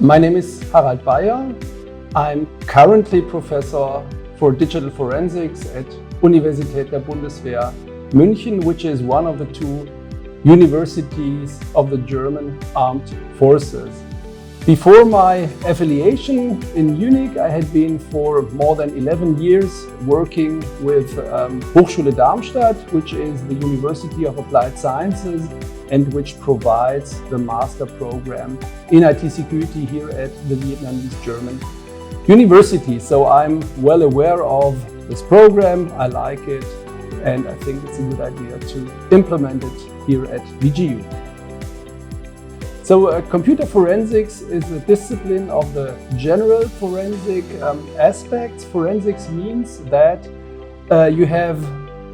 My name is Harald Baier. I'm currently professor for digital forensics at Universität der Bundeswehr München, which is one of the two universities of the German Armed Forces. Before my affiliation in Munich, I had been for more than 11 years working with Hochschule Darmstadt, which is the University of Applied Sciences and which provides the master program in IT security here at the Vietnamese-German University. So I'm well aware of this program, I like it, and I think it's a good idea to implement it here at VGU. So computer forensics is a discipline of the general forensic aspects. Forensics means that you have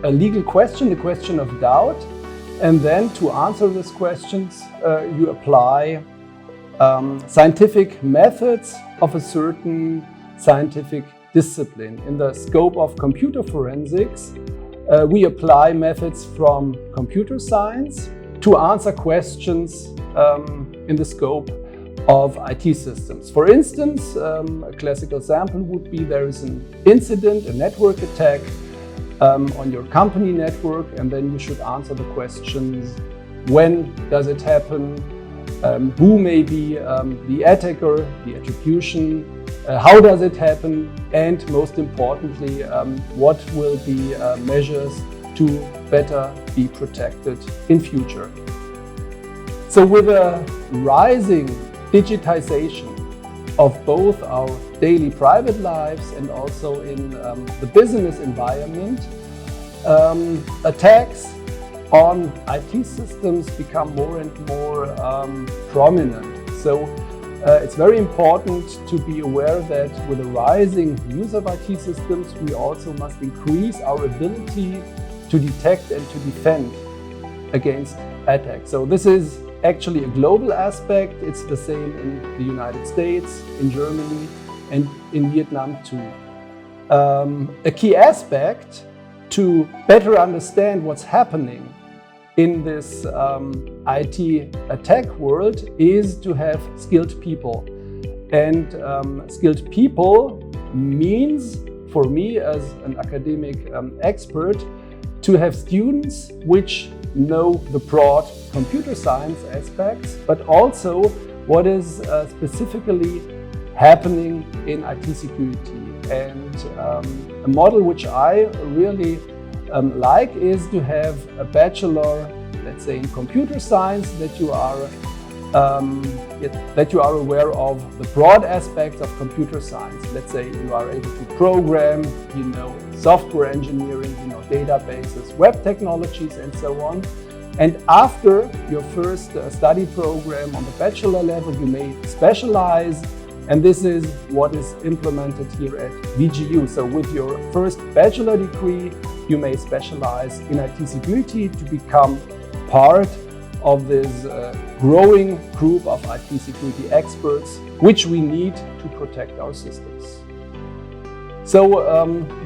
a legal question, a question of doubt, and then to answer these questions you apply scientific methods of a certain scientific discipline. In the scope of computer forensics, we apply methods from computer science to answer questions in the scope of IT systems. For instance, a classical example would be there is an incident, a network attack on your company network, and then you should answer the questions: when does it happen, who may be the attacker, the attribution, how does it happen, and most importantly, what will be measures to better be protected in future. So with a rising digitization of both our daily private lives and also in the business environment, attacks on IT systems become more and more prominent. So it's very important to be aware that with a rising use of IT systems, we also must increase our ability to detect and to defend against attacks. So this is actually a global aspect. It's the same in the United States, in Germany, and in Vietnam too. A key aspect to better understand what's happening in this IT attack world is to have skilled people. And skilled people means, for me as an academic expert, to have students which know the broad computer science aspects, but also what is specifically happening in IT security. And a model which I really like is to have a bachelor, let's say in computer science, that you are aware of the broad aspects of computer science. Let's say you are able to program, you know software engineering, you know databases, web technologies, and so on. And after your first study program on the bachelor level, you may specialize, and this is what is implemented here at VGU. So with your first bachelor degree, you may specialize in IT security to become part of this growing group of IT security experts, which we need to protect our systems. So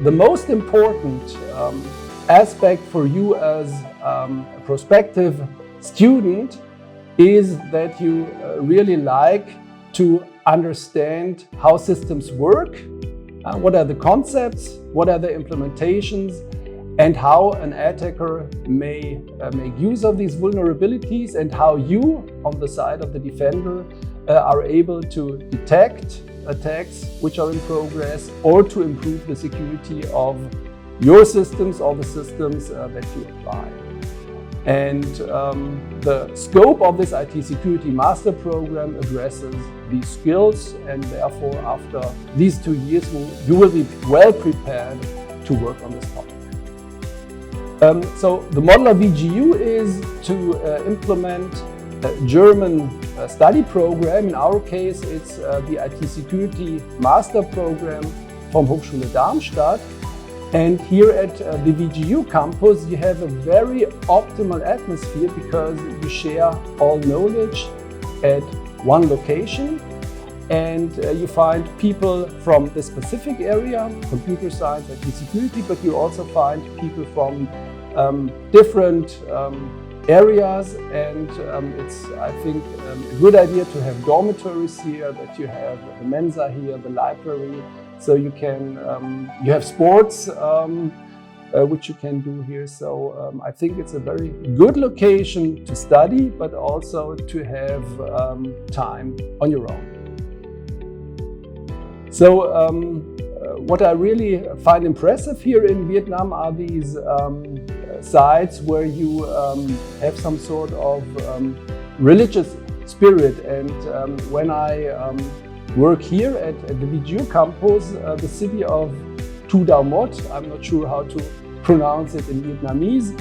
the most important aspect for you as a prospective student is that you really like to understand how systems work, what are the concepts, what are the implementations, and how an attacker may make use of these vulnerabilities, and how you, on the side of the defender, are able to detect attacks which are in progress or to improve the security of your systems or the systems that you apply. And the scope of this IT security master program addresses these skills, and therefore after these 2 years you will be well prepared to work on this topic. So the model of VGU is to implement a German study program. In our case, it's the IT security master program from Hochschule Darmstadt. And here at the VGU campus, you have a very optimal atmosphere because you share all knowledge at one location. And you find people from the specific area, computer science, IT security, but you also find people from different areas, and it's, I think, a good idea to have dormitories here, that you have the Mensa here, the library, so you can, you have sports, which you can do here. So I think it's a very good location to study, but also to have time on your own. So what I really find impressive here in Vietnam are these sites where you have some sort of religious spirit. And when I work here at the VGU campus, the city of Thu Dau Mot, I'm not sure how to pronounce it in Vietnamese,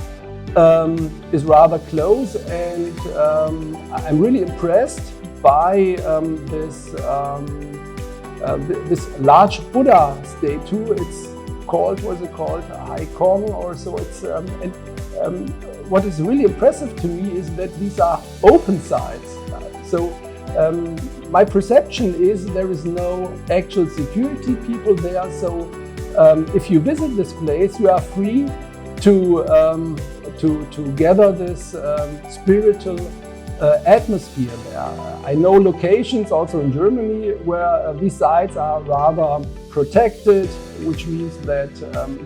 is rather close, and I'm really impressed by this large Buddha statue. It's called, what's it called, Hai Kong or so. It's what is really impressive to me is that these are open sites. So my perception is there is no actual security people there. So if you visit this place, you are free to gather this spiritual atmosphere there. I know locations also in Germany where these sites are rather protected, which means that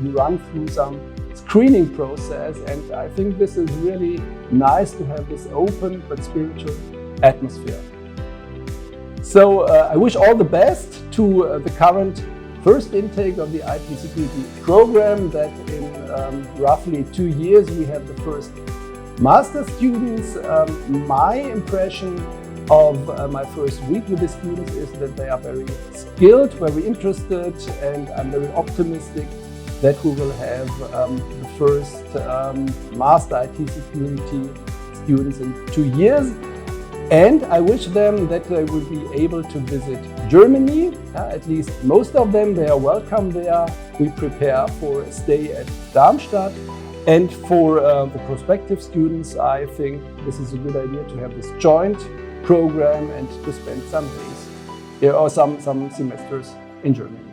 you run through some screening process, and I think this is really nice to have this open but spiritual atmosphere. So I wish all the best to the current first intake of the IT security program, that in roughly 2 years we have the first master students. My impression of my first week with the students is that they are very skilled, very interested, and I'm very optimistic that we will have the first master IT security students in 2 years. And I wish them that they will be able to visit Germany, at least most of them. They are welcome there. We prepare for a stay at Darmstadt. And for the prospective students, I think this is a good idea to have this joint program and to spend some days or some semesters in Germany.